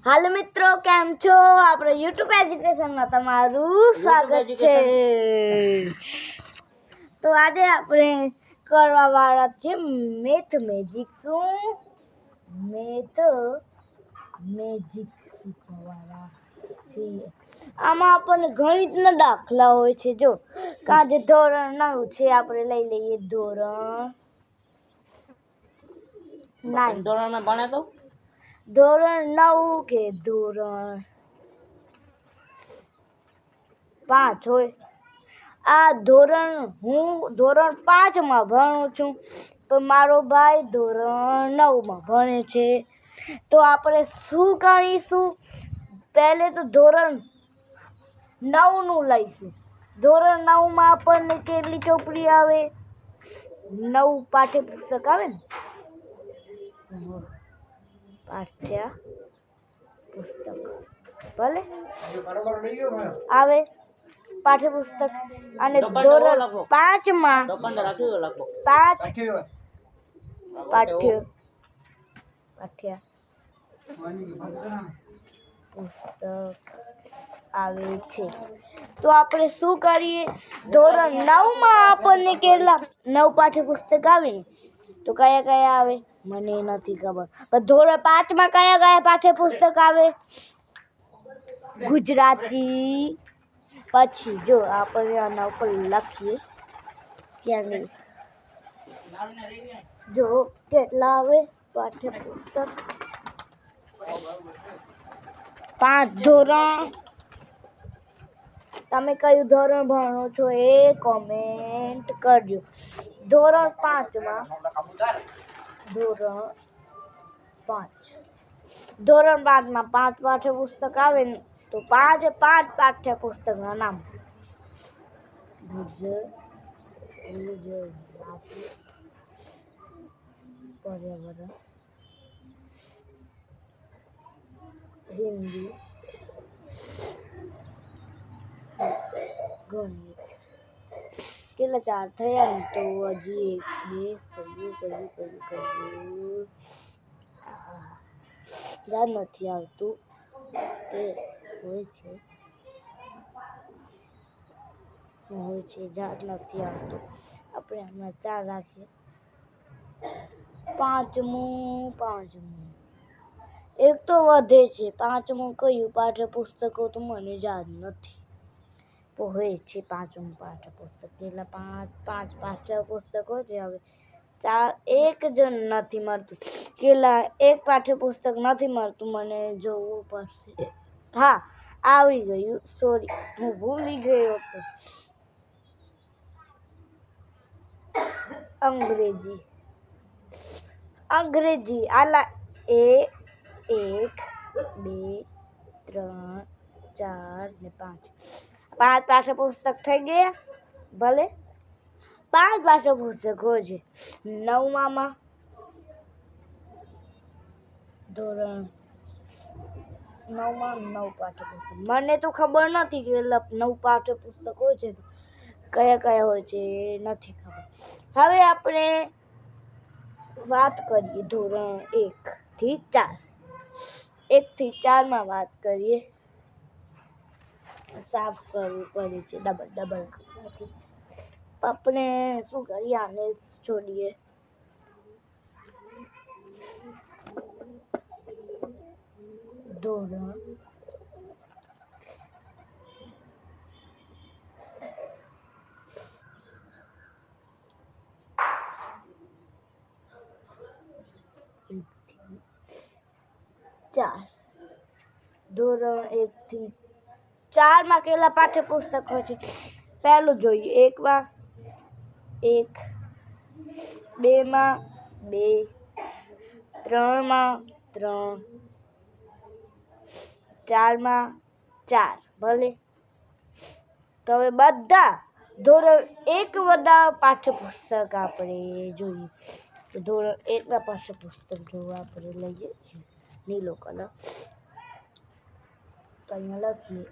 હાલો મિત્રો, કેમ છો? આપણે યુટ્યુબ એજ્યુકેશનમાં તમારું સ્વાગત છે. તો આજે આપણે કરવાવાળા છે મેથ મેજિક. શું મેજિક શીખવાવાળા છે. આમાં આપણને ગણિતના દાખલા હોય છે. જો કાજે ધોરણ 9 છે, આપણે લઈ લઈએ ધોરણ 9. ધોરણમાં ભણે તો ધોરણ 9 કે ધોરણ 5 હોય. આ હું ધોરણ 5માં ભણું છું, તો મારો ભાઈ ધોરણ 9માં ભણે છે. તો આપણે શું કરીશું? પહેલે તો ધોરણ 9નું લઈશું. ધોરણ 9માં આપણને કેટલી ચોપડી આવે? 9 પાઠ્યપુસ્તક આવે ને, પાઠ્યપુસ્તક ભલે આવે પાઠ્યપુસ્તક. અને ધોરણ 5માં 5 પાઠ્યપુસ્તક આવે છે. તો આપણે શું કરીએ? ધોરણ 9માં આપણને કેટલા 9 પાઠ્યપુસ્તક આવે ને, તો કયા કયા આવે મને નથી ખબર. પણ ધોરણ 5માં કયા કયા પાઠ્યપુસ્તક આવે? ગુજરાતી. પછી જો આપણે આના ઉપર લખીએ ક્યાં જો કેટલા આવે પાઠ્યપુસ્તક. 5 ધોરણ. તમે કયું ધોરણ ભણો છો એ કોમેન્ટ કરજો. ધોરણ 5માં ધોરણ 5માં 5 પાઠ્યપુસ્તક આવે ને, તો 5 પાઠ્યપુસ્તકના નામ: ગુજરાતી, પર્યાવરણ, હિન્દી, ગણિત. કેટલા 4 થયા ને, તો હજી એક છે. યાદ નથી આવતું કે હોય છે યાદ નથી આવતું. આપણે આમાં 4 રાખીએ. પાંચમું એક તો વધે છે. 5મું કયું પાઠ્યપુસ્તકો તો મને યાદ નથી. તો હોય છે 5મું પાઠ્યપુસ્તક. એટલે 5 પાઠ્યપુસ્તકો છે. હવે 4 એક જ નથી મળતું. કેટલા એક પાઠ્યપુસ્તક નથી મળતું, મને જોવું પડશે. હા, આવી ગયું. સોરી, હું ભૂલી ગયો હતો. અંગ્રેજી આલા 1 2 3 4 ને 5 પાઠ્યપુસ્તક થઈ ગયા. ભલે 5 પાઠ્યપુસ્તકો છે. 9માં ધોરણ 9માં 9 પાઠ્યપુસ્તક. મને તો ખબર નથી કે 9 પાઠ્યપુસ્તકો છે, કયા કયા હોય છે નથી ખબર. હવે આપણે વાત કરીએ ધોરણ 1 થી 4. 1 થી 4માં વાત કરીએ. સાફ કરવું પડે છે ડબલ. આપણે શું કરીએ? આને છોડીએ. ધોરણ 4. ધોરણ 1 થી 4માં કેટલા પાઠ્યપુસ્તકો છે? પહેલું જોઈએ. 1માં 1, 2માં 2, 3માં 3, 4માં 4. ભલે. તો હવે બધા ધોરણ 1 વાળા પાઠ્યપુસ્તક આપણે જોઈએ. તો ધોરણ 1ના પાઠ્યપુસ્તક જોવા આપણે લઈએ છીએ નીલો કલર. તો અહીંયા લખીએ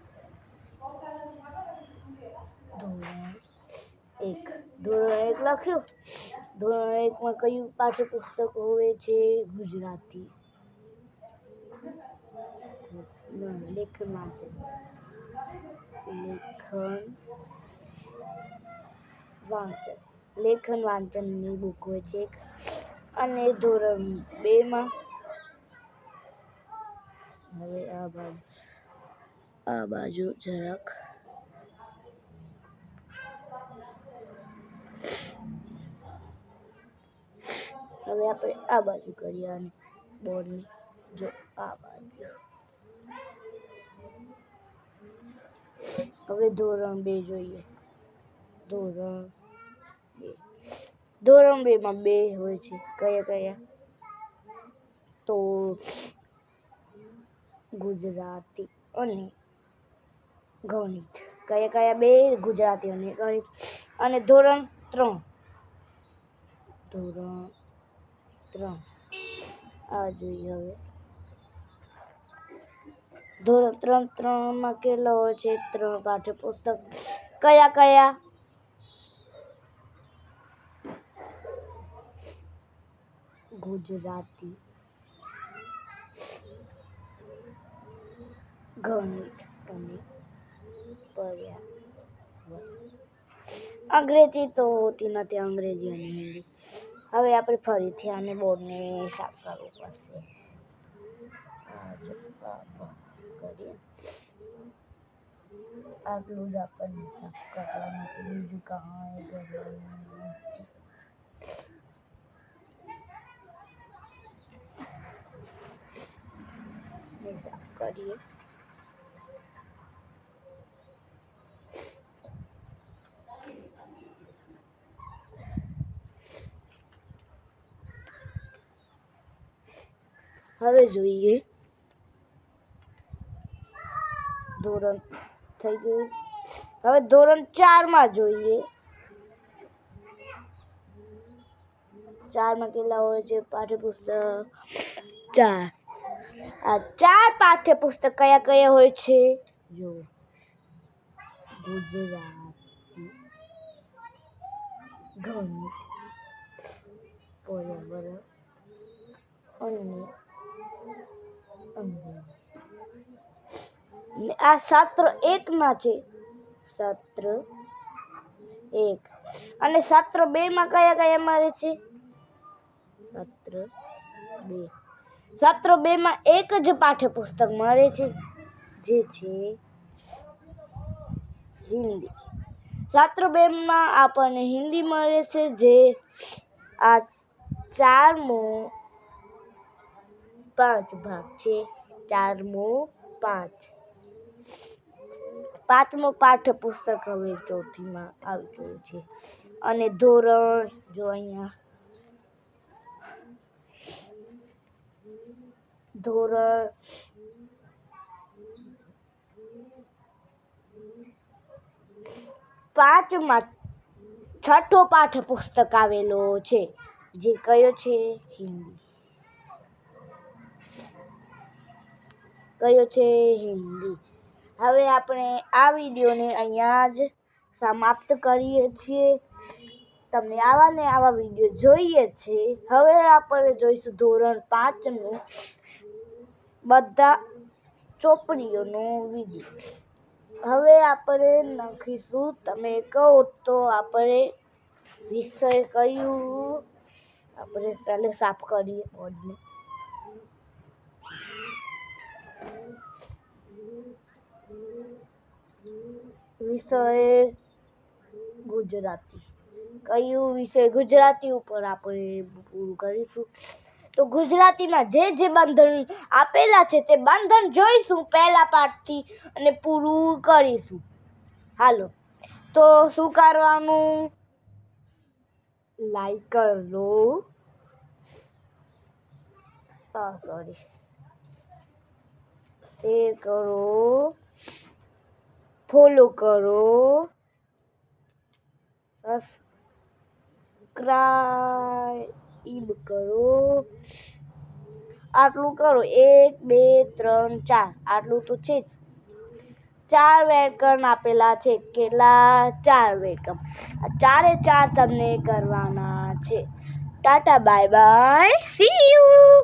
ધોરણ 1 લખ્યું. ધોરણ 1માં કયું પાઠ્યપુસ્તક હોય છે? ગુજરાતી. લેખન વાંચન લેખન વાંચનની બુક હોય છે અને ધોરણ 2 માં હવે આ બાજુ જરાક હવે આપણે આ બાજુ કરીએ અને બોર્ડની જો આ બાજુ હવે ધોરણ 2 જોઈએ. ધોરણ 2 માં 2 હોય છે. કયા તો ગુજરાતી અને ગણિત. કયા 2? ગુજરાતી અને ગણિત. અને ધોરણ 3 આ જોઈએ. હવે ધોરણ 3 માં કેટલા હોય છે? 3 પાઠ્યપુસ્તક. કયા? ગુજરાતી, ગણિત અને પર્યાવરણ. અંગ્રેજી તો હોતી નથી, અંગ્રેજી અને હિન્દી. હવે આપણે ફરીથી આને બોર્ડને સાફ કરવું પડશે. આટલું જ આપણને સાફ કરવાનું છે, બીજું કાંઈ કરવાનું નથી. સાફ કરીએ. હવે જોઈએ ધોરણ થઈ ગયું. હવે ધોરણ 4 માં જોઈએ. 4 માં કેટલા હોય છે પાઠ્યપુસ્તક? 4. આ 4 પાઠ્યપુસ્તક કયા હોય છે? જો ગુજરાતી, ગણિત, પર્યાવરણ અને અંગ્રેજી. આ સત્ર 1 માં છે. સત્ર 1 અને સત્ર 2 માં કયા મળે છે? સત્ર 2 માં એક જ પાઠ્યપુસ્તક મળે છે, જે છે હિન્દી. સત્ર 2 માં આપણને હિન્દી મળે છે, જે આ 4મો 5 ભાગ છે. 5મો પાઠ્યપુસ્તક હવે ચોથીમાં આવી ગયું છે. અને ધોરણ જો અહીંયા ધોરણ 5 માં 6થો પાઠ્યપુસ્તક આવેલો છે, જે કયો છે? હિન્દી. હવે આપણે આ વિડીયોને અહીંયા જ સમાપ્ત કરીએ છીએ. તમને આવા ને આવા વિડીયો જોઈએ છે. હવે આપણે જોઈશું ધોરણ 5નું બધા ચોપડીઓનો વિડીયો. હવે આપણે લખીશું. તમે કહો તો આપણે વિષય કયું? આપણે પહેલે સાફ કરીએ બોર્ડને. વિષય ગુજરાતી. કયું વિષય? ગુજરાતી ઉપર આપણે પૂરું કરીશું. તો ગુજરાતીમાં જે બંધન આપેલા છે તે બંધન જોઈશું પહેલા પાઠથી અને પૂરું કરીશું. હાલો, તો શું કરવાનું? લાઈક કરો, શેર કરો, ફોલો કરો, સબસ્ક્રાઇબ કરો. આટલું કરો. 1 2 3 4 આટલું તો છે જ. 4 વેલકમ આપેલા છે. કેટલા? 4 વેલકમ. આ 4 તમને કરવાના છે. Tata, bye bye, C you.